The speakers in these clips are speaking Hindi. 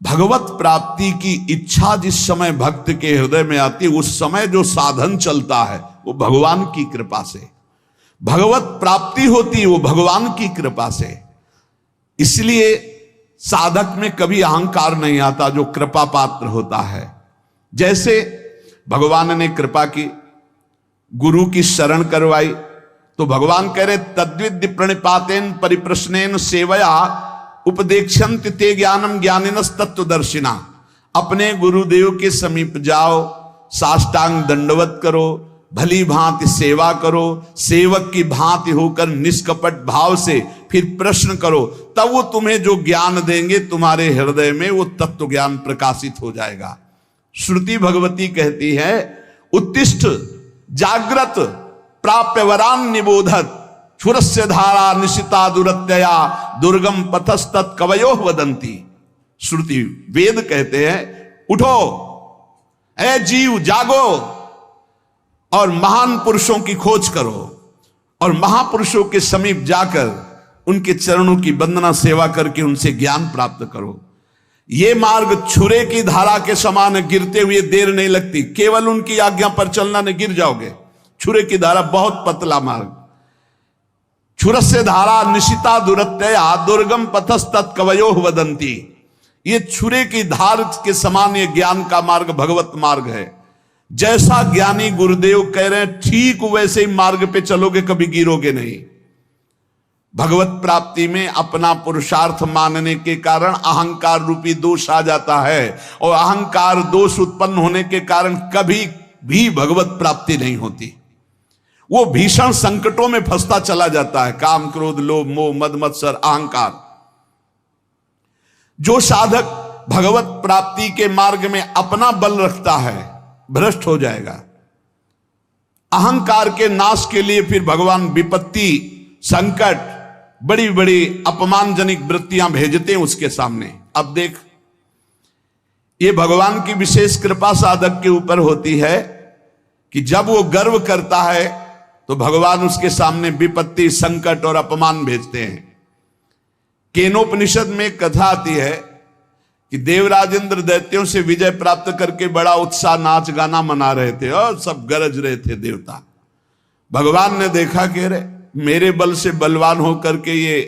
भगवत प्राप्ति की इच्छा जिस समय भक्त के हृदय में आती है, उस समय जो साधन चलता है वो भगवान की कृपा से, भगवत प्राप्ति होती है वो भगवान की कृपा से। इसलिए साधक में कभी अहंकार नहीं आता जो कृपा पात्र होता है। जैसे भगवान ने कृपा की, गुरु की शरण करवाई, तो भगवान कह रहे तद्विद्य प्रणिपातेन परिप्रश्नेन सेवया उपदेक्षन्ति ते ज्ञानम ज्ञानिनस तत्वदर्शिना। अपने गुरुदेव के समीप जाओ, साष्टांग दंडवत करो, भली भांति सेवा करो, सेवक की भांति होकर निष्कपट भाव से फिर प्रश्न करो, तब वो तुम्हें जो ज्ञान देंगे तुम्हारे हृदय में वो तत्व ज्ञान प्रकाशित हो जाएगा। श्रुति भगवती कहती है उत्तिष्ठ जागृत प्राप्य वरान निबोधत क्षुरस्य धारा निशिता दुरत्यया दुर्गम पथस्तत् कवयो वदंती। श्रुति वेद कहते हैं उठो ऐ जीव, जागो और महान पुरुषों की खोज करो और महापुरुषों के समीप जाकर उनके चरणों की वंदना सेवा करके उनसे ज्ञान प्राप्त करो। ये मार्ग छुरे की धारा के समान है, गिरते हुए देर नहीं लगती, केवल उनकी आज्ञा पर चलना नहीं गिर जाओगे। छुरे की धारा बहुत पतला मार्ग, छुरस्य धारा निशिता दुरत्यया दुर्गम पथस्तत् कवयो वदंती। ये छुरे की धार के समान ये ज्ञान का मार्ग भगवत मार्ग है। जैसा ज्ञानी गुरुदेव कह रहे हैं ठीक वैसे ही मार्ग पे चलोगे, कभी गिरोगे नहीं। भगवत प्राप्ति में अपना पुरुषार्थ मानने के कारण अहंकार रूपी दोष आ जाता है और अहंकार दोष उत्पन्न होने के कारण कभी भी भगवत प्राप्ति नहीं होती। वो भीषण संकटों में फंसता चला जाता है, काम क्रोध लोभ मोह मद मत्सर अहंकार। जो साधक भगवत प्राप्ति के मार्ग में अपना बल रखता है भ्रष्ट हो जाएगा। अहंकार के नाश के लिए फिर भगवान विपत्ति संकट बड़ी बड़ी अपमानजनक वृत्तियां भेजते हैं उसके सामने। अब देख, ये भगवान की विशेष कृपा साधक के ऊपर होती है कि जब वो गर्व करता है तो भगवान उसके सामने विपत्ति संकट और अपमान भेजते हैं। केनोपनिषद में कथा आती है कि देवराजेंद्र दैत्यों से विजय प्राप्त करके बड़ा उत्साह नाच गाना मना रहे थे और सब गरज रहे थे देवता। भगवान ने देखा कि अरे मेरे बल से बलवान होकर के ये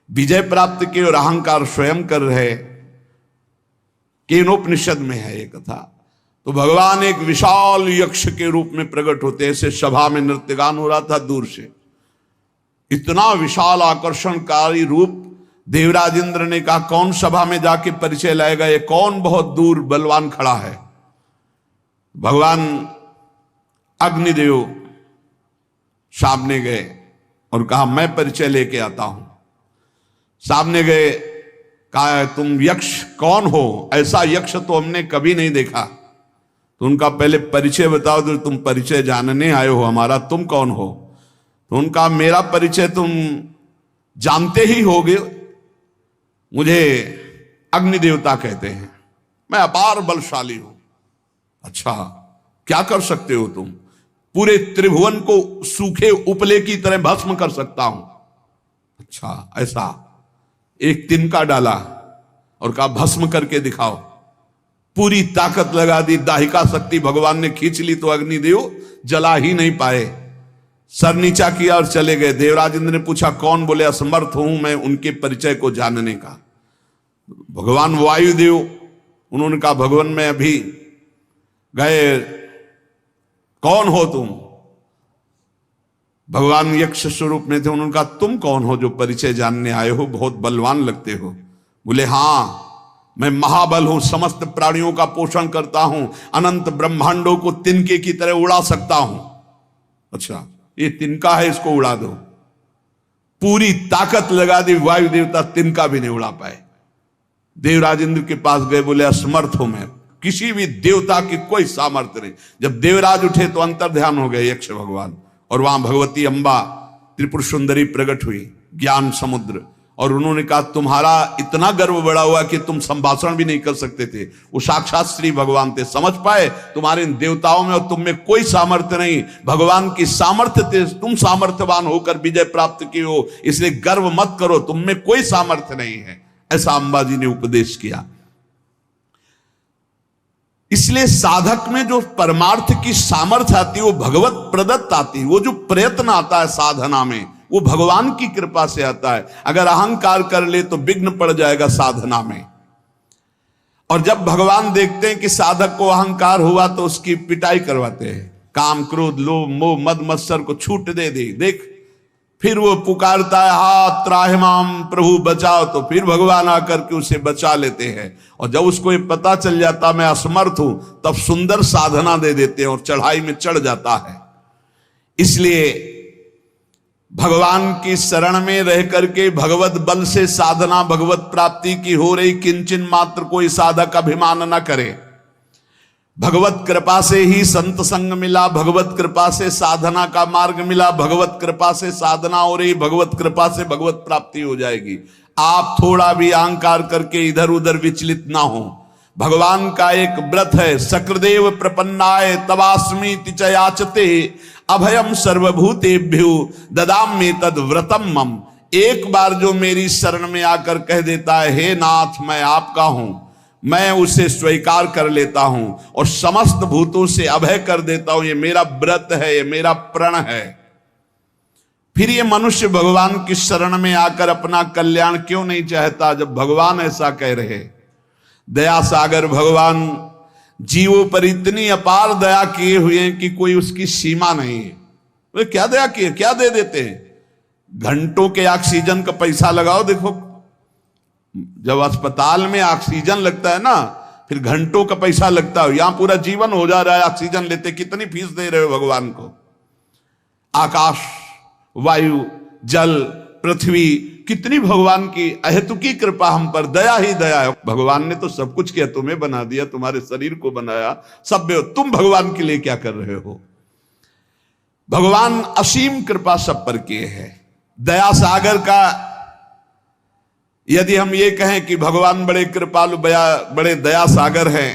विजय प्राप्त किए और अहंकार स्वयं कर रहे। केनोपनिषद में है ये कथा। तो भगवान एक विशाल यक्ष के रूप में प्रकट होते, ऐसे सभा में नृत्यगान हो रहा था दूर से, इतना विशाल आकर्षणकारी रूप। देवराजेंद्र ने कहा कौन सभा में जाके परिचय लाएगा, ये कौन बहुत दूर बलवान खड़ा है। भगवान अग्निदेव सामने गए और कहा मैं परिचय लेके आता हूं। सामने गए, कहा तुम यक्ष कौन हो, ऐसा यक्ष तो हमने कभी नहीं देखा। तो उनका पहले परिचय बताओ, तो तुम परिचय जानने आए हो हमारा, तुम कौन हो। तो उनका मेरा परिचय तुम जानते ही होगे, मुझे अग्नि देवता कहते हैं, मैं अपार बलशाली हूं। अच्छा क्या कर सकते हो तुम? पूरे त्रिभुवन को सूखे उपले की तरह भस्म कर सकता हूं। अच्छा ऐसा, एक तिनका डाला और कहा भस्म करके दिखाओ। पूरी ताकत लगा दी, दाहिका शक्ति भगवान ने खींच ली तो अग्निदेव जला ही नहीं पाए। सर नीचा किया और चले गए। देवराजेंद्र ने पूछा कौन? बोले असमर्थ हूं मैं उनके परिचय को जानने का। भगवान वायुदेव, उन्होंने कहा भगवान मैं अभी गए, कौन हो तुम? भगवान यक्ष स्वरूप में थे। उन्होंने कहा तुम कौन हो जो परिचय जानने आए हो, बहुत बलवान लगते हो। बोले हाँ मैं महाबल हूं, समस्त प्राणियों का पोषण करता हूं, अनंत ब्रह्मांडों को तिनके की तरह उड़ा सकता हूं। अच्छा ये तिनका है, इसको उड़ा दो। पूरी ताकत लगा दी, वायु देवता तिनका भी नहीं उड़ा पाए। देवराजेंद्र के पास गए, बोले असमर्थ हूं मैं, किसी भी देवता की कोई सामर्थ्य नहीं। जब देवराज उठे तो अंतर ध्यान हो गए यक्ष भगवान, और वहां भगवती अंबा त्रिपुर सुंदरी प्रकट हुई, ज्ञान समुद्र। और उन्होंने कहा तुम्हारा इतना गर्व बड़ा हुआ कि तुम संभाषण भी नहीं कर सकते थे। वो साक्षात श्री भगवान थे, समझ पाए तुम्हारे इन देवताओं में और तुम में कोई सामर्थ्य नहीं, भगवान की सामर्थ्य थे, तुम सामर्थ्यवान होकर विजय प्राप्त किए हो, इसलिए गर्व मत करो, तुम में कोई सामर्थ्य नहीं है। ऐसा अंबाजी ने उपदेश किया। इसलिए साधक में जो परमार्थ की सामर्थ्य आती है वो भगवत प्रदत्त आती है। वो जो प्रयत्न आता है साधना में वो भगवान की कृपा से आता है। अगर अहंकार कर ले तो विघ्न पड़ जाएगा साधना में। और जब भगवान देखते हैं कि साधक को अहंकार हुआ तो उसकी पिटाई करवाते हैं। काम क्रोध लोभ मोह मद मत्सर को छूट दे देख, फिर वो पुकारता है हाथ त्राहिमाम प्रभु बचाओ, तो फिर भगवान आकर के उसे बचा लेते हैं। और जब उसको ये पता चल जाता मैं असमर्थ हूं तब सुंदर साधना दे देते हैं और चढ़ाई में चढ़ जाता है। इसलिए भगवान की शरण में रह करके भगवत बल से साधना भगवत प्राप्ति की हो रही, किंचन मात्र कोई साधक अभिमान न करे। भगवत कृपा से ही संत संग मिला, भगवत कृपा से साधना का मार्ग मिला, भगवत कृपा से साधना हो रही, भगवत कृपा से भगवत प्राप्ति हो जाएगी। आप थोड़ा भी अहंकार करके इधर उधर विचलित ना हो। भगवान का एक व्रत है, सकृदेव प्रपन्नाय तवास्मीति च याचते अभयम सर्वभूतेभ्यो ददामि तद व्रतम मम। एक बार जो मेरी शरण में आकर कह देता है हे नाथ मैं आपका हूं, मैं उसे स्वीकार कर लेता हूं और समस्त भूतों से अभय कर देता हूं। ये मेरा व्रत है, ये मेरा प्रण है। फिर ये मनुष्य भगवान की शरण में आकर अपना कल्याण क्यों नहीं चाहता जब भगवान ऐसा कह रहे। दया सागर भगवान जीवों पर इतनी अपार दया किए हुए हैं कि कोई उसकी सीमा नहीं है। वे क्या दया किए, क्या दे देते हैं। घंटों के ऑक्सीजन का पैसा लगाओ, देखो जब अस्पताल में ऑक्सीजन लगता है ना फिर घंटों का पैसा लगता है। यहां पूरा जीवन हो जा रहा है ऑक्सीजन लेते, कितनी फीस दे रहे हो भगवान को। आकाश वायु जल पृथ्वी, कितनी भगवान की अहेतुकी कृपा हम पर, दया ही दया है। भगवान ने तो सब कुछ किया, तुम्हें बना दिया, तुम्हारे शरीर को बनाया, सब तुम भगवान के लिए क्या कर रहे हो। भगवान असीम कृपा सब पर किए हैं। दया सागर का यदि हम ये कहें कि भगवान बड़े कृपालु बड़े दया सागर हैं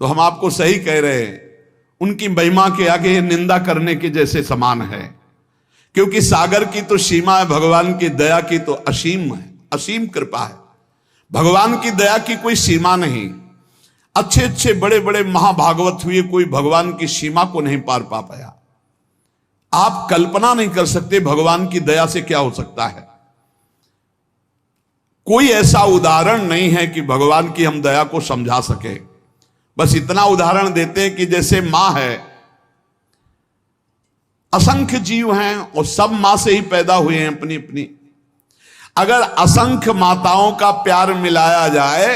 तो हम आपको सही कह रहे हैं। उनकी महिमा के आगे निंदा करने के जैसे समान है, क्योंकि सागर की तो सीमा है, भगवान की दया की तो असीम है, असीम कृपा है। भगवान की दया की कोई सीमा नहीं। अच्छे अच्छे बड़े बड़े महाभागवत हुए, कोई भगवान की सीमा को नहीं पार पा पाया। आप कल्पना नहीं कर सकते भगवान की दया से क्या हो सकता है। कोई ऐसा उदाहरण नहीं है कि भगवान की हम दया को समझा सके। बस इतना उदाहरण देते हैं कि जैसे मां है, असंख्य जीव हैं और सब मां से ही पैदा हुए हैं अपनी अपनी। अगर असंख्य माताओं का प्यार मिलाया जाए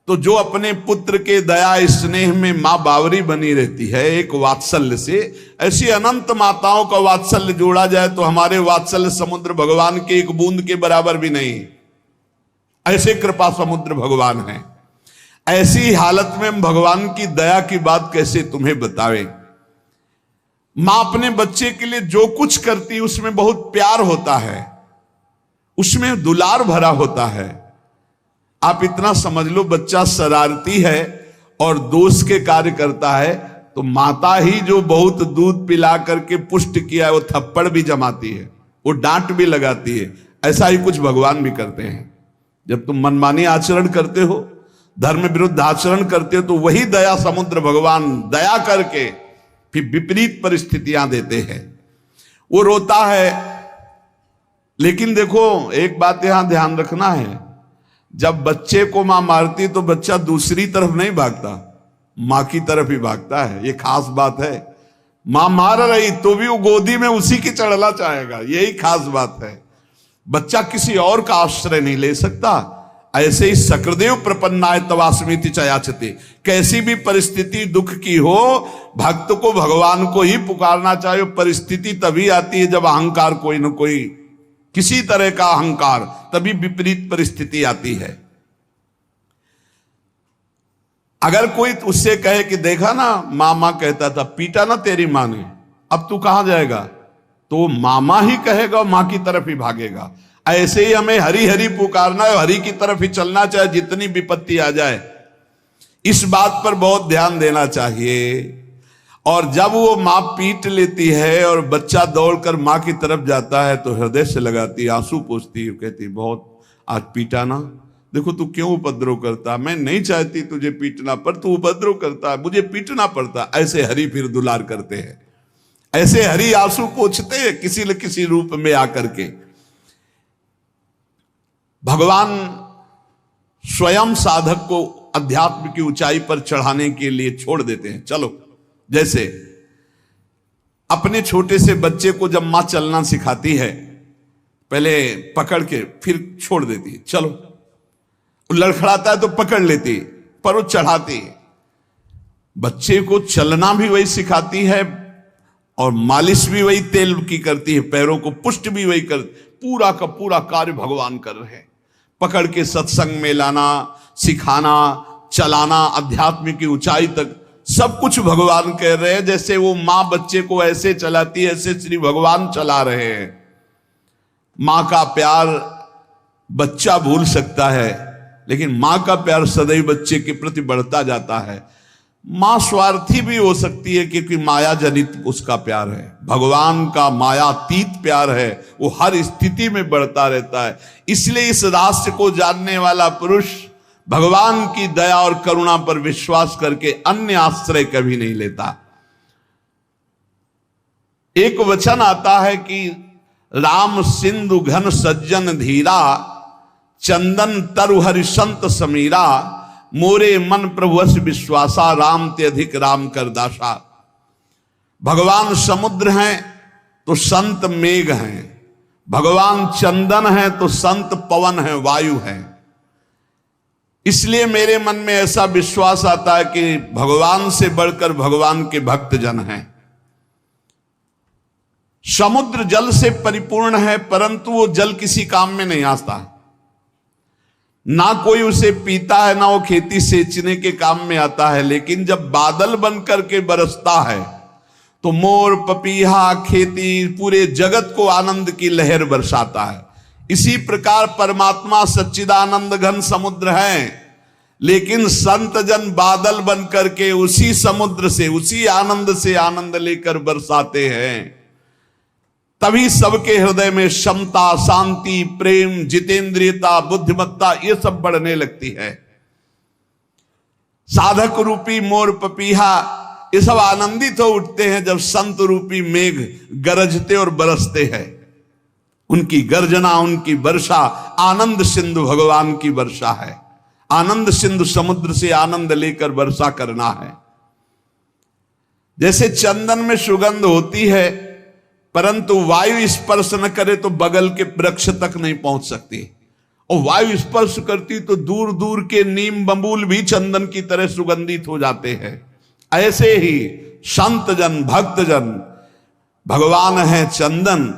तो जो अपने पुत्र के दया स्नेह में मां बावरी बनी रहती है एक वात्सल्य से, ऐसी अनंत माताओं का वात्सल्य जोड़ा जाए तो हमारे वात्सल्य समुद्र भगवान के एक बूंद के बराबर भी नहीं। ऐसे कृपा समुद्र भगवान है। ऐसी हालत में भगवान की दया की बात कैसे तुम्हें बतावे। मां अपने बच्चे के लिए जो कुछ करती है उसमें बहुत प्यार होता है, उसमें दुलार भरा होता है। आप इतना समझ लो, बच्चा शरारती है और दोष के कार्य करता है तो माता ही जो बहुत दूध पिला करके पुष्ट किया है वो थप्पड़ भी जमाती है, वो डांट भी लगाती है। ऐसा ही कुछ भगवान भी करते हैं। जब तुम मनमानी आचरण करते हो, धर्म विरुद्ध आचरण करते हो, तो वही दया समुद्र भगवान दया करके फिर विपरीत परिस्थितियां देते हैं। वो रोता है, लेकिन देखो एक बात यहां ध्यान रखना है, जब बच्चे को मां मारती तो बच्चा दूसरी तरफ नहीं भागता, मां की तरफ ही भागता है। ये खास बात है। मां मार रही तो भी वो गोदी में उसी की चढ़ना चाहेगा, यही खास बात है। बच्चा किसी और का आश्रय नहीं ले सकता। ऐसे ही सकृदेव प्रपन्नाय तवास्मीति च याचते। कैसी भी परिस्थिति दुख की हो, भक्त को भगवान को ही पुकारना चाहिए। परिस्थिति तभी आती है जब अहंकार कोई न कोई, किसी तरह का अहंकार, तभी विपरीत परिस्थिति आती है। अगर कोई उससे कहे कि देखा ना मामा कहता था, पीटा ना तेरी मां ने, अब तू कहां जाएगा, तो मामा ही कहेगा और मां की तरफ ही भागेगा। ऐसे ही हमें हरि हरि पुकारना है, हरि की तरफ ही चलना चाहिए जितनी विपत्ति आ जाए। इस बात पर बहुत ध्यान देना चाहिए। और जब वो मां पीट लेती है और बच्चा दौड़कर मां की तरफ जाता है तो हृदय से लगाती, आंसू पोंछती, कहती बहुत आज पीटा ना, देखो तू क्यों उपद्रव करता, मैं नहीं चाहती तुझे पीटना पर तू उपद्रव करता है, मुझे पीटना पड़ता। ऐसे हरि फिर दुलार करते हैं, ऐसे हरि आंसू पोंछते हैं किसी न किसी रूप में आकर के। भगवान स्वयं साधक को अध्यात्म की ऊंचाई पर चढ़ाने के लिए छोड़ देते हैं। चलो, जैसे अपने छोटे से बच्चे को जब मां चलना सिखाती है, पहले पकड़ के फिर छोड़ देती है, चलो, लड़खड़ाता है तो पकड़ लेती, पर वो चढ़ाती। बच्चे को चलना भी वही सिखाती है और मालिश भी वही तेल की करती है, पैरों को पुष्ट भी वही कर, पूरा का पूरा कार्य भगवान कर रहे हैं। पकड़ के सत्संग में लाना, सिखाना, चलाना, अध्यात्म की ऊंचाई तक सब कुछ भगवान कह रहे हैं। जैसे वो मां बच्चे को ऐसे चलाती है, ऐसे श्री भगवान चला रहे हैं। मां का प्यार बच्चा भूल सकता है, लेकिन मां का प्यार सदैव बच्चे के प्रति बढ़ता जाता है। मां स्वार्थी भी हो सकती है क्योंकि माया जनित उसका प्यार है। भगवान का मायातीत प्यार है, वो हर स्थिति में बढ़ता रहता है। इसलिए इस रहस्य को जानने वाला पुरुष भगवान की दया और करुणा पर विश्वास करके अन्य आश्रय कभी नहीं लेता। एक वचन आता है कि राम सिंधु घन सज्जन धीरा, चंदन तरु हरि संत समीरा, मोरे मन प्रभु अस विश्वासा, राम ते अधिक राम कर दासा। भगवान समुद्र हैं तो संत मेघ हैं, भगवान चंदन है तो संत पवन है, वायु है। इसलिए मेरे मन में ऐसा विश्वास आता है कि भगवान से बढ़कर भगवान के भक्त जन हैं। समुद्र जल से परिपूर्ण है, परंतु वो जल किसी काम में नहीं आता, ना कोई उसे पीता है, ना वो खेती सींचने के काम में आता है। लेकिन जब बादल बनकर के बरसता है तो मोर, पपीहा, खेती, पूरे जगत को आनंद की लहर बरसाता है। इसी प्रकार परमात्मा सच्चिदानंद घन समुद्र है, लेकिन संत जन बादल बनकर के उसी समुद्र से, उसी आनंद से आनंद लेकर बरसाते हैं। तभी सबके हृदय में क्षमता, शांति, प्रेम, जितेंद्रियता, बुद्धिमत्ता ये सब बढ़ने लगती है। साधक रूपी मोर, पपीहा ये सब आनंदित हो उठते हैं जब संत रूपी मेघ गरजते और बरसते हैं। उनकी गर्जना, उनकी वर्षा आनंद सिंधु भगवान की वर्षा है। आनंद सिंधु समुद्र से आनंद लेकर वर्षा करना है। जैसे चंदन में सुगंध होती है, परंतु वायु स्पर्श न करे तो बगल के वृक्ष तक नहीं पहुंच सकती, और वायु स्पर्श करती तो दूर दूर के नीम बबूल भी चंदन की तरह सुगंधित हो जाते हैं। ऐसे ही संत जन, भक्त जन, भगवान है चंदन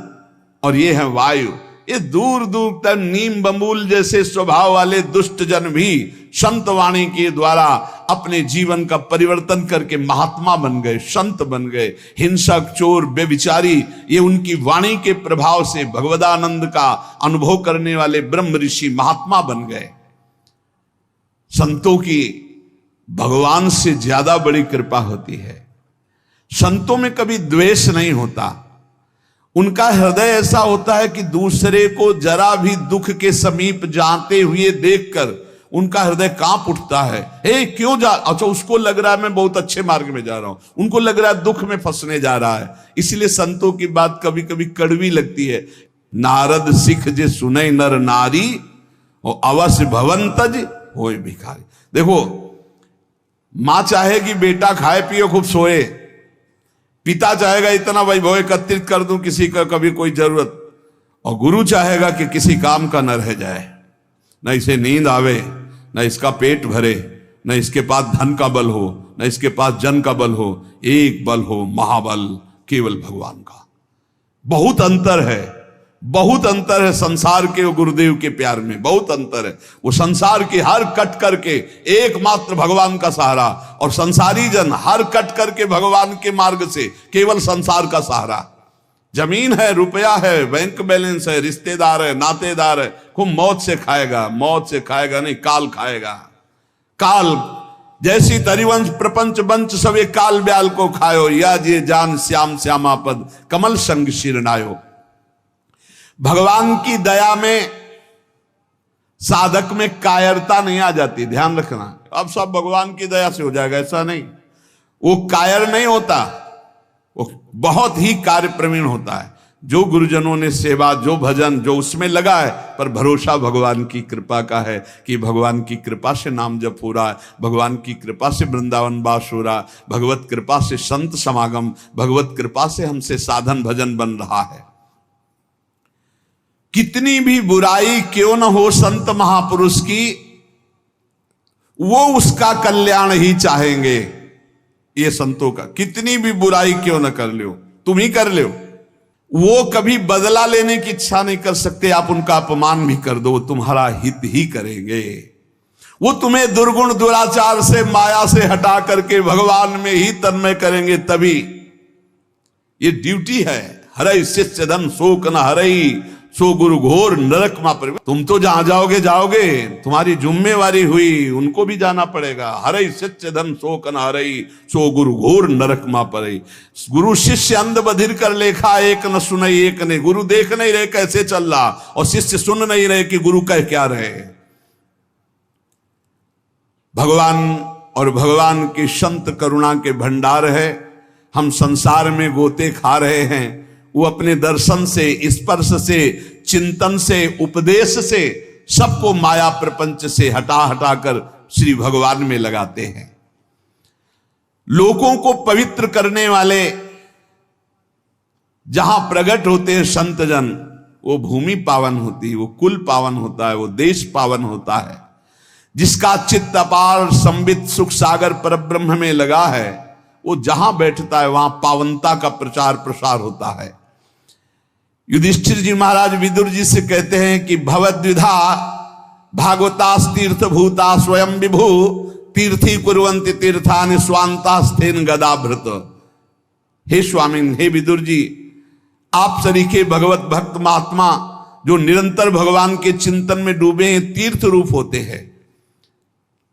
और ये है वायु। ये दूर दूर तक नीम बबूल जैसे स्वभाव वाले दुष्ट जन भी संत वाणी के द्वारा अपने जीवन का परिवर्तन करके महात्मा बन गए, संत बन गए। हिंसक, चोर, बेविचारी ये उनकी वाणी के प्रभाव से भगवदानंद का अनुभव करने वाले ब्रह्म ऋषि महात्मा बन गए। संतों की भगवान से ज्यादा बड़ी कृपा होती है। संतों में कभी द्वेष नहीं होता। उनका हृदय ऐसा होता है कि दूसरे को जरा भी दुख के समीप जाते हुए देखकर उनका हृदय कांप उठता है। हे क्यों जा, अच्छा उसको लग रहा है मैं बहुत अच्छे मार्ग में जा रहा हूं, उनको लग रहा है दुख में फंसने जा रहा है। इसलिए संतों की बात कभी कभी कड़वी लगती है। नारद सिख जे सुने नर नारी, और अवश्य भवंतज होए भिखारी। देखो, मां चाहेगी बेटा खाए पिए खूब सोए, पिता चाहेगा इतना वैभव एकत्रित कर दूं किसी का कभी कोई जरूरत, और गुरु चाहेगा कि किसी काम का न रह जाए, न इसे नींद आवे, न इसका पेट भरे, न इसके पास धन का बल हो, न इसके पास जन का बल हो। एक बल हो महाबल, केवल भगवान का। बहुत अंतर है, बहुत अंतर है संसार के और गुरुदेव के प्यार में, बहुत अंतर है। वो संसार के हर कट करके एकमात्र भगवान का सहारा, और संसारी जन हर कट करके भगवान के मार्ग से केवल संसार का सहारा। जमीन है, रुपया है, बैंक बैलेंस है, रिश्तेदार है, नातेदार है, खूब मौत से खाएगा, मौत से खाएगा नहीं, काल खाएगा। काल जैसी तरिवंश प्रपंच बंच सवे काल ब्याल को खायो, या जे जान श्याम श्यामा पद कमल संग शिरनायो। भगवान की दया में साधक में कायरता नहीं आ जाती, ध्यान रखना। अब सब भगवान की दया से हो जाएगा ऐसा नहीं, वो कायर नहीं होता, वो बहुत ही कार्य प्रवीण होता है। जो गुरुजनों ने सेवा, जो भजन, जो उसमें लगा है, पर भरोसा भगवान की कृपा का है कि भगवान की कृपा से नाम जप हो रहा है, भगवान की कृपा से वृंदावन वास हो रहा, भगवत कृपा से संत समागम, भगवत कृपा से हमसे साधन भजन बन रहा है। कितनी भी बुराई क्यों न हो संत महापुरुष की, वो उसका कल्याण ही चाहेंगे। ये संतों का, कितनी भी बुराई क्यों न कर लो, तुम ही कर लो, वो कभी बदला लेने की इच्छा नहीं कर सकते। आप उनका अपमान भी कर दो, वो तुम्हारा हित ही करेंगे। वो तुम्हें दुर्गुण दुराचार से, माया से हटा करके भगवान में ही तन्मय करेंगे, तभी। ये ड्यूटी है। हरई शिष्य धन शोक न हरई, सो गुरु घोर नरक मा पर। तुम तो जहां जाओगे जाओगे, तुम्हारी जिम्मेवारी हुई, उनको भी जाना पड़ेगा। हरई शिष्य धन शोक न हरई, सो गुरु घोर नरक मा पड़े। गुरु शिष्य अंध बधिर कर लेखा, एक न सुनई एक ने। गुरु देख नहीं रहे कैसे चल रहा, और शिष्य सुन नहीं रहे कि गुरु कह क्या रहे। भगवान और भगवान की संत करुणा के भंडार है। हम संसार में गोते खा रहे हैं, वो अपने दर्शन से, स्पर्श से, चिंतन से, उपदेश से सबको माया प्रपंच से हटा हटा कर श्री भगवान में लगाते हैं। लोगों को पवित्र करने वाले जहां प्रकट होते हैं संत जन, वो भूमि पावन होती है, वो कुल पावन होता है, वो देश पावन होता है। जिसका चित्त अपार संबित सुख सागर परब्रह्म में लगा है, वो जहां बैठता है वहां पावनता का प्रचार प्रसार होता है। युधिष्ठिर जी महाराज विदुर जी से कहते हैं कि भवद्विधा भागवतास तीर्थ भूता स्वयं विभु, तीर्थी कुर्वन्ति तीर्थानि स्वांतास्थेन गदाभृत। हे स्वामिन, हे विदुर जी, आप सरीखे भगवत भक्त महात्मा जो निरंतर भगवान के चिंतन में डूबे हैं, तीर्थ रूप होते हैं।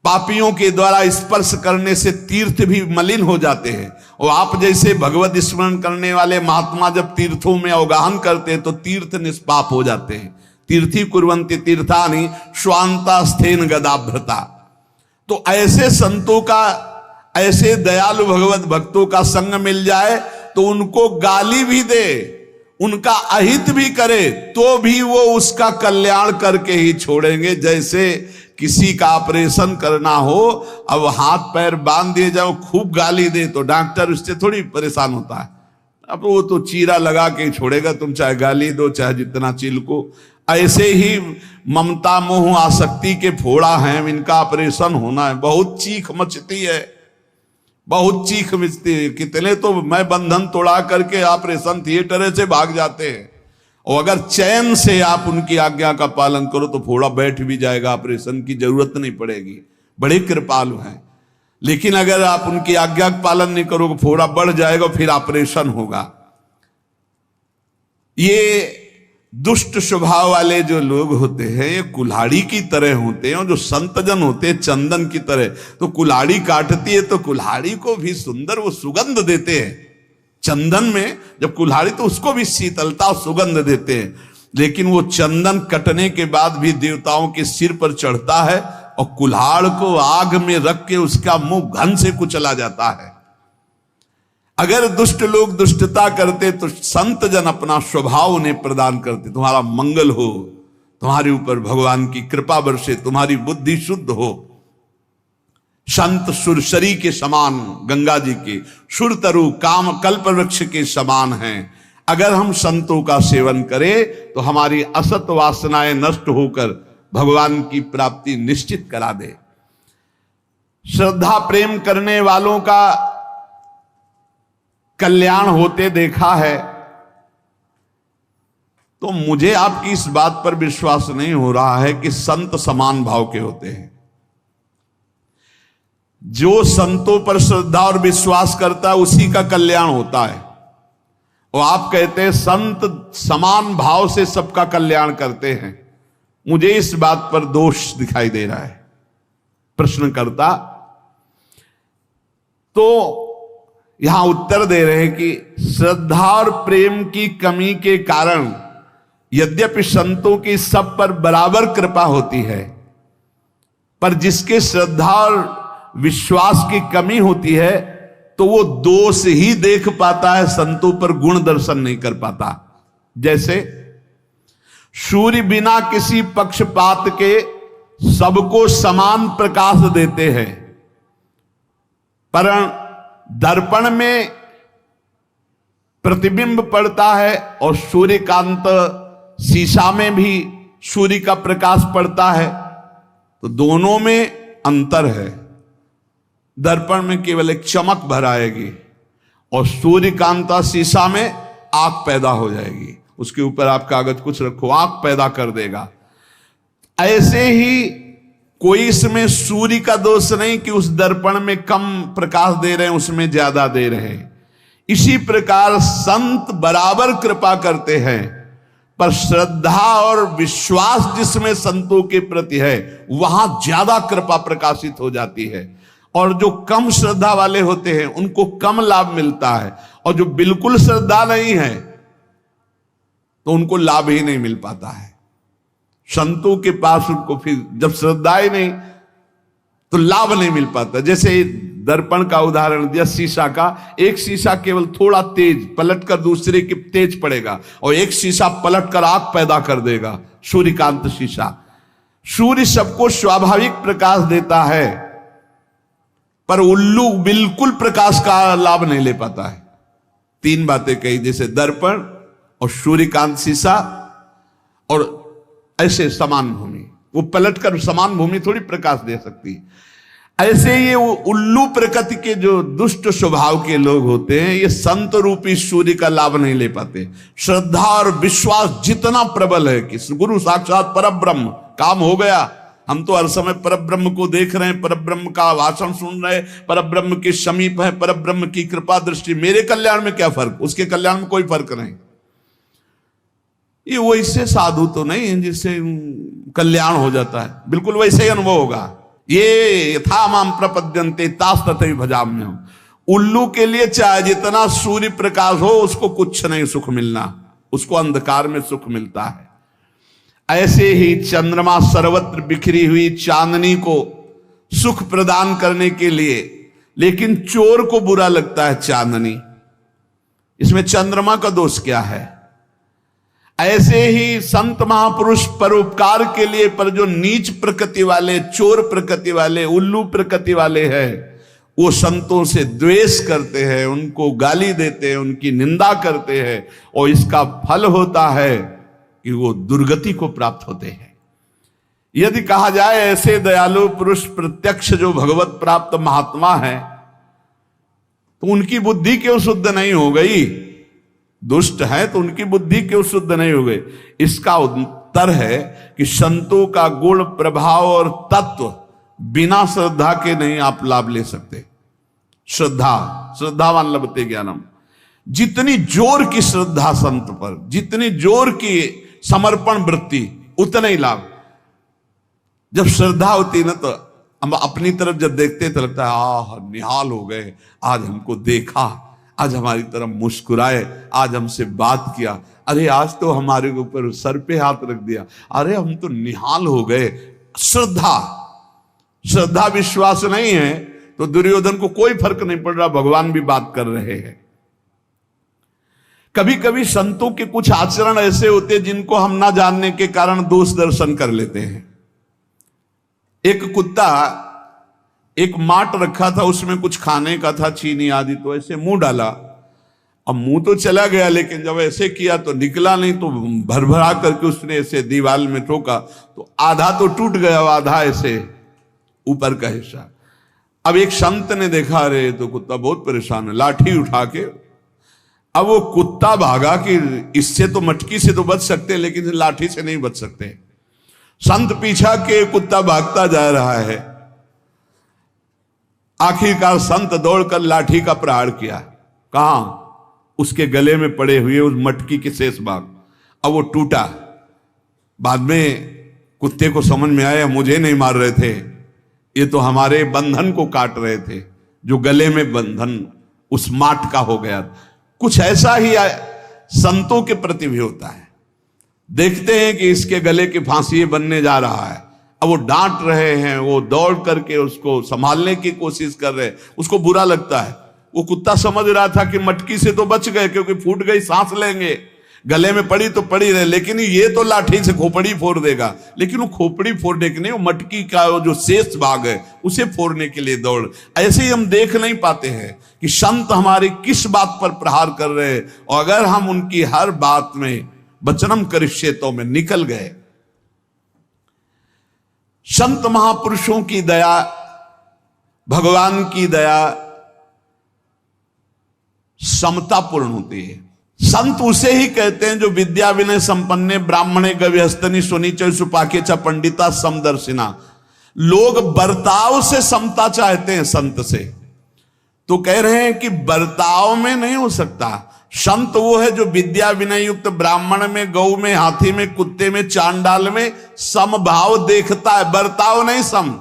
पापियों के द्वारा स्पर्श करने से तीर्थ भी मलिन हो जाते हैं, और आप जैसे भगवत स्मरण करने वाले महात्मा जब तीर्थों में अवगाहन करते हैं तो तीर्थ निष्पाप हो जाते हैं। तीर्थी कुर्वन्ति तीर्थानि स्वांतास्थेन गदाभृता। तो ऐसे संतों का, ऐसे दयालु भगवत भक्तों का संग मिल जाए तो उनको गाली भी दे, उनका अहित भी करे, तो भी वो उसका कल्याण करके ही छोड़ेंगे। जैसे किसी का ऑपरेशन करना हो, अब हाथ पैर बांध दिए जाओ, खूब गाली दे तो डॉक्टर उससे थोड़ी परेशान होता है। अब वो तो चीरा लगा के छोड़ेगा, तुम चाहे गाली दो चाहे जितना चिल्को। ऐसे ही ममता मोह आसक्ति के फोड़ा हैं, इनका ऑपरेशन होना है, बहुत चीख मचती है, बहुत चीख मचती है। कितने तो मैं बंधन तोड़ा करके ऑपरेशन थिएटर से भाग जाते हैं, और अगर चैन से आप उनकी आज्ञा का पालन करो तो फोड़ा बैठ भी जाएगा, ऑपरेशन की जरूरत नहीं पड़ेगी। बड़े कृपालु हैं। लेकिन अगर आप उनकी आज्ञा का पालन नहीं करोगे, फोड़ा बढ़ जाएगा, फिर ऑपरेशन होगा। ये दुष्ट स्वभाव वाले जो लोग होते हैं, ये कुल्हाड़ी की तरह होते हैं, और जो संतजन होते हैं चंदन की तरह। तो कुल्हाड़ी काटती है तो कुल्हाड़ी को भी सुंदर वो सुगंध देते हैं। चंदन में जब कुल्हाड़ी, तो उसको भी शीतलता और सुगंध देते हैं। लेकिन वो चंदन कटने के बाद भी देवताओं के सिर पर चढ़ता है, और कुल्हाड़ को आग में रख के उसका मुंह घन से कुचला जाता है। अगर दुष्ट लोग दुष्टता करते तो संत जन अपना स्वभाव उन्हें प्रदान करते। तुम्हारा मंगल हो, तुम्हारे ऊपर भगवान की कृपा बरसे, तुम्हारी बुद्धि शुद्ध हो। संत सुरसरी के समान, गंगा जी के सुरतरु काम कल्प वृक्ष के समान हैं। अगर हम संतों का सेवन करें तो हमारी असत वासनाएं नष्ट होकर भगवान की प्राप्ति निश्चित करा दे। श्रद्धा प्रेम करने वालों का कल्याण होते देखा है, तो मुझे आपकी इस बात पर विश्वास नहीं हो रहा है कि संत समान भाव के होते हैं। जो संतों पर श्रद्धा और विश्वास करता है उसी का कल्याण होता है। और आप कहते हैं संत समान भाव से सबका कल्याण करते हैं। मुझे इस बात पर दोष दिखाई दे रहा है। प्रश्नकर्ता तो यहां उत्तर दे रहे हैं कि श्रद्धा और प्रेम की कमी के कारण यद्यपि संतों की सब पर बराबर कृपा होती है, पर जिसके श्रद्धा और विश्वास की कमी होती है तो वो दोष ही देख पाता है, संतों पर गुण दर्शन नहीं कर पाता। जैसे सूर्य बिना किसी पक्षपात के सबको समान प्रकाश देते हैं, पर दर्पण में प्रतिबिंब पड़ता है और सूर्यकांत शीशा में भी सूर्य का प्रकाश पड़ता है, तो दोनों में अंतर है। दर्पण में केवल एक चमक भर आएगी और सूर्यकांता शीशा में आग पैदा हो जाएगी। उसके ऊपर आप कागज कुछ रखो, आग पैदा कर देगा। ऐसे ही कोई इसमें सूर्य का दोष नहीं कि उस दर्पण में कम प्रकाश दे रहे हैं, उसमें ज्यादा दे रहे हैं। इसी प्रकार संत बराबर कृपा करते हैं, पर श्रद्धा और विश्वास जिसमें संतों के प्रति है वहां ज्यादा कृपा प्रकाशित हो जाती है, और जो कम श्रद्धा वाले होते हैं उनको कम लाभ मिलता है, और जो बिल्कुल श्रद्धा नहीं है तो उनको लाभ ही नहीं मिल पाता है। संतों के पास उनको फिर जब श्रद्धा ही नहीं तो लाभ नहीं मिल पाता। जैसे दर्पण का उदाहरण दिया, शीशा का, एक शीशा केवल थोड़ा तेज पलटकर दूसरे के तेज पड़ेगा, और एक शीशा पलटकर आग पैदा कर देगा, सूर्यकांत शीशा। सूर्य सबको स्वाभाविक प्रकाश देता है, पर उल्लू बिल्कुल प्रकाश का लाभ नहीं ले पाता है। तीन बातें कही, जैसे दर्पण और सूर्यकांत शीशा और ऐसे समान भूमि, वो पलटकर समान भूमि थोड़ी प्रकाश दे सकती है। ऐसे ये उल्लू प्रकृति के जो दुष्ट स्वभाव के लोग होते हैं, ये संत रूपी सूर्य का लाभ नहीं ले पाते। श्रद्धा और विश्वास जितना प्रबल है कि गुरु साक्षात परब्रह्म, काम हो गया, हम तो हर समय परब्रह्म को देख रहे हैं, परब्रह्म का भाषण सुन रहे हैं, परब्रह्म के समीप है, परब्रह्म की कृपा दृष्टि, मेरे कल्याण में क्या फर्क, उसके कल्याण में कोई फर्क नहीं। ये वैसे साधु तो नहीं है जिससे कल्याण हो जाता है, बिल्कुल वैसे ही अनुभव होगा। ये यथा माम प्रपद्यन्ते तास तथैव भजाम्यहम्। उल्लू के लिए चाहे जितना सूर्य प्रकाश हो उसको कुछ नहीं सुख मिलना, उसको अंधकार में सुख मिलता है। ऐसे ही चंद्रमा सर्वत्र बिखरी हुई चांदनी को सुख प्रदान करने के लिए, लेकिन चोर को बुरा लगता है चांदनी, इसमें चंद्रमा का दोष क्या है? ऐसे ही संत महापुरुष परोपकार के लिए, पर जो नीच प्रकृति वाले, चोर प्रकृति वाले, उल्लू प्रकृति वाले हैं, वो संतों से द्वेष करते हैं, उनको गाली देते हैं, उनकी निंदा करते हैं, और इसका फल होता है कि वो दुर्गति को प्राप्त होते हैं। यदि कहा जाए ऐसे दयालु पुरुष प्रत्यक्ष जो भगवत प्राप्त महात्मा है, तो उनकी बुद्धि क्यों शुद्ध नहीं हो गई? दुष्ट है तो उनकी बुद्धि क्यों शुद्ध नहीं हो गई? इसका उत्तर है कि संतों का गुण, प्रभाव और तत्व बिना श्रद्धा के नहीं आप लाभ ले सकते। श्रद्धावान लभते ज्ञानम। जितनी जोर की श्रद्धा संत पर, जितनी जोर की समर्पण वृत्ति, उतना ही लाभ। जब श्रद्धा होती ना, तो हम अपनी तरफ जब देखते तो लगता है आह निहाल हो गए, आज हमको देखा, आज हमारी तरफ मुस्कुराए, आज हमसे बात किया, अरे आज तो हमारे ऊपर सर पे हाथ रख दिया, अरे हम तो निहाल हो गए। श्रद्धा विश्वास नहीं है तो दुर्योधन को कोई फर्क नहीं पड़ रहा, भगवान भी बात कर रहे हैं। कभी कभी संतों के कुछ आचरण ऐसे होते हैं जिनको हम ना जानने के कारण दोष दर्शन कर लेते हैं। एक कुत्ता एक माट रखा था, उसमें कुछ खाने का था, चीनी आदि, तो ऐसे मुंह डाला। अब मुंह तो चला गया, लेकिन जब ऐसे किया तो निकला नहीं, तो भरभरा करके उसने ऐसे दीवार में ठोका, तो आधा तो टूट गया, आधा ऐसे ऊपर का हिस्सा। अब एक संत ने देखा, अरे तो कुत्ता बहुत परेशान है, लाठी उठा के, अब वो कुत्ता भागा कि इससे तो मटकी से तो बच सकते, लेकिन लाठी से नहीं बच सकते। संत पीछा के कुत्ता भागता जा रहा है, आखिरकार संत दौड़कर लाठी का प्रहार किया। कहां? उसके गले में पड़े हुए उस मटकी के शेष भाग। अब वो टूटा। बाद में कुत्ते को समझ में आया, मुझे नहीं मार रहे थे, ये तो हमारे बंधन को काट रहे थे, जो गले में बंधन उस माट का हो गया। कुछ ऐसा ही संतों के प्रति भी होता है। देखते हैं कि इसके गले की फांसी बनने जा रहा है, अब वो डांट रहे हैं, वो दौड़ करके उसको संभालने की कोशिश कर रहे हैं, उसको बुरा लगता है। वो कुत्ता समझ रहा था कि मटकी से तो बच गए क्योंकि फूट गई, सांस लेंगे, गले में पड़ी तो पड़ी रहे, लेकिन ये तो लाठी से खोपड़ी फोड़ देगा। लेकिन वो खोपड़ी फोड़ने के नहीं, वो मटकी का वो जो शेष भाग है उसे फोड़ने के लिए दौड़। ऐसे ही हम देख नहीं पाते हैं कि संत हमारे किस बात पर प्रहार कर रहे हैं, और अगर हम उनकी हर बात में वचनम करिष्येतो में निकल गए। संत महापुरुषों की दया, भगवान की दया समतापूर्ण होती है। संत उसे ही कहते हैं जो विद्या विनय संपन्ने ब्राह्मणे गव्यस्तनी सुनीच सुपाके च पंडिता समदर्शिना। लोग बर्ताव से समता चाहते हैं संत से, तो कह रहे हैं कि बर्ताव में नहीं हो सकता। संत वो है जो विद्या विनय युक्त ब्राह्मण में, गौ में, हाथी में, कुत्ते में, चांडाल में समभाव देखता है, बर्ताव नहीं सम।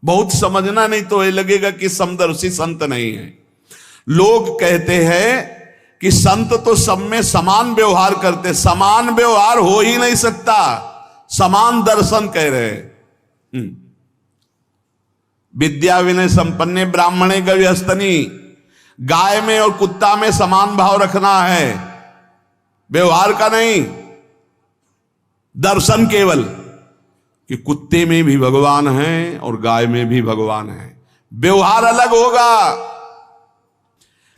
बहुत समझना नहीं तो ये लगेगा कि समदर्शी संत नहीं है। लोग कहते हैं कि संत तो सब में समान व्यवहार करते, समान व्यवहार हो ही नहीं सकता, समान दर्शन कह रहे हैं। विद्या विनय संपन्ने ब्राह्मणे गव्यस्तनी, गाय में और कुत्ता में समान भाव रखना है, व्यवहार का नहीं, दर्शन केवल कि कुत्ते में भी भगवान है और गाय में भी भगवान है, व्यवहार अलग होगा।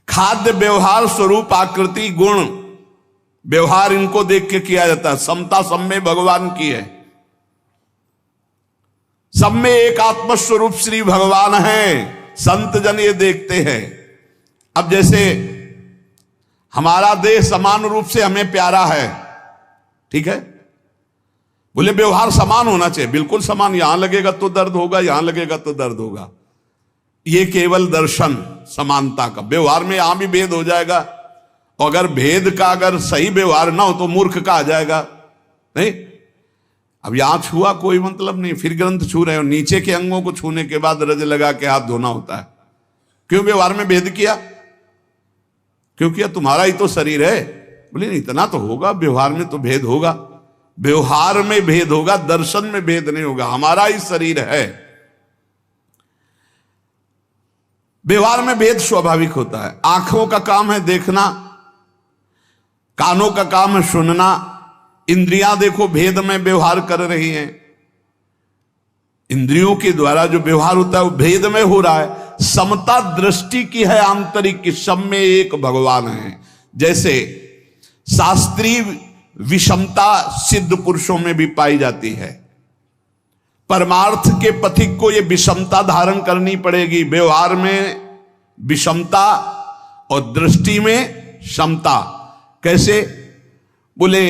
खाद्य व्यवहार स्वरूप आकृति गुण व्यवहार इनको देख के किया जाता है। समता सब में भगवान की है, सब में एक आत्मस्वरूप श्री भगवान है, संत जन ये देखते हैं। अब जैसे हमारा देह समान रूप से हमें प्यारा है, ठीक है, बोले व्यवहार समान होना चाहिए, बिल्कुल समान, यहां लगेगा तो दर्द होगा, यहां लगेगा तो दर्द होगा, ये केवल दर्शन समानता का। व्यवहार में यहां भी भेद हो जाएगा, और अगर भेद का अगर सही व्यवहार ना हो तो मूर्ख का आ जाएगा। नहीं, अब यहां छुआ कोई मतलब नहीं, फिर ग्रंथ छू रहे हो, नीचे के अंगों को छूने के बाद रज लगा के हाथ धोना होता है। क्यों व्यवहार में भेद किया? क्यों किया? तुम्हारा ही तो शरीर है। बोले नहीं, इतना तो होगा, व्यवहार में तो भेद होगा, व्यवहार में भेद होगा, दर्शन में भेद नहीं होगा, हमारा ही शरीर है। व्यवहार में भेद स्वाभाविक होता है। आंखों का काम है देखना, कानों का काम है सुनना, इंद्रियां देखो भेद में व्यवहार कर रही हैं, इंद्रियों के द्वारा जो व्यवहार होता है वो भेद में हो रहा है। समता दृष्टि की है आंतरिक की, सब में एक भगवान है। जैसे शास्त्रीय विषमता सिद्ध पुरुषों में भी पाई जाती है, परमार्थ के पथिक को यह विषमता धारण करनी पड़ेगी। व्यवहार में विषमता और दृष्टि में समता। कैसे? बोले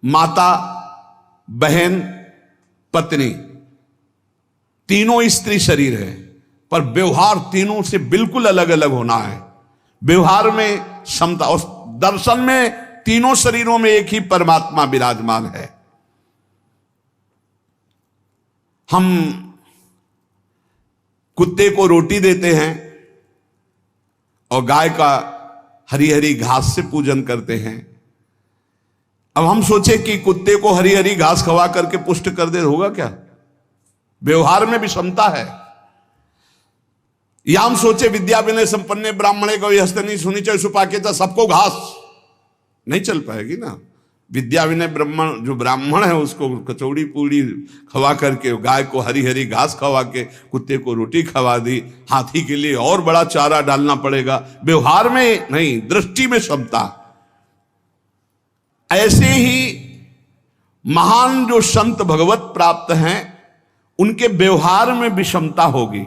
माता, बहन, पत्नी, तीनों स्त्री शरीर है, पर व्यवहार तीनों से बिल्कुल अलग अलग होना है। व्यवहार में समता और दर्शन में तीनों शरीरों में एक ही परमात्मा विराजमान है। हम कुत्ते को रोटी देते हैं और गाय का हरी हरी घास से पूजन करते हैं। अब हम सोचे कि कुत्ते को हरी हरी घास खवा करके पुष्ट कर दे, होगा क्या? व्यवहार में भी क्षमता है। या हम सोचे विद्या विनय संपन्ने ब्राह्मणे को हस्तनी सुनीच सुपाके, सबको घास, नहीं चल पाएगी ना। विद्या विनय ब्राह्मण जो ब्राह्मण है उसको कचौड़ी पूड़ी खवा करके, गाय को हरी हरी घास खवा के, कुत्ते को रोटी खवा दी, हाथी के लिए और बड़ा चारा डालना पड़ेगा। व्यवहार में नहीं, दृष्टि में क्षमता। ऐसे ही महान जो संत भगवत प्राप्त हैं उनके व्यवहार में भी क्षमता होगी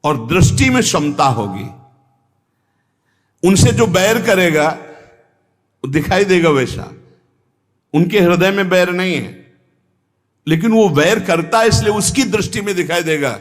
और दृष्टि में क्षमता होगी। उनसे जो बैर करेगा दिखाई देगा वैसा, उनके हृदय में बैर नहीं है, लेकिन वो बैर करता है इसलिए उसकी दृष्टि में दिखाई देगा।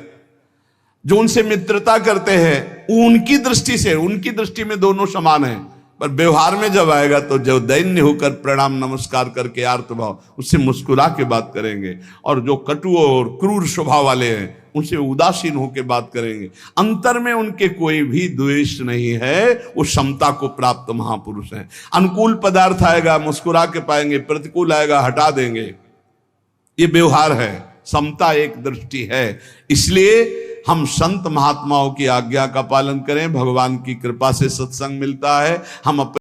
जो उनसे मित्रता करते हैं वो उनकी दृष्टि से, उनकी दृष्टि में दोनों समान है, पर व्यवहार में जब आएगा तो जो दैन्य होकर प्रणाम नमस्कार करके आर्त भाव उससे मुस्कुरा के बात करेंगे, और जो कटु और क्रूर स्वभाव वाले हैं उनसे उदासीन होकर बात करेंगे, अंतर में उनके कोई भी द्वेष नहीं है, वो समता को प्राप्त महापुरुष हैं। अनुकूल पदार्थ आएगा मुस्कुरा के पाएंगे, प्रतिकूल आएगा हटा देंगे, ये व्यवहार है, समता एक दृष्टि है। इसलिए हम संत महात्माओं की आज्ञा का पालन करें, भगवान की कृपा से सत्संग मिलता है। हम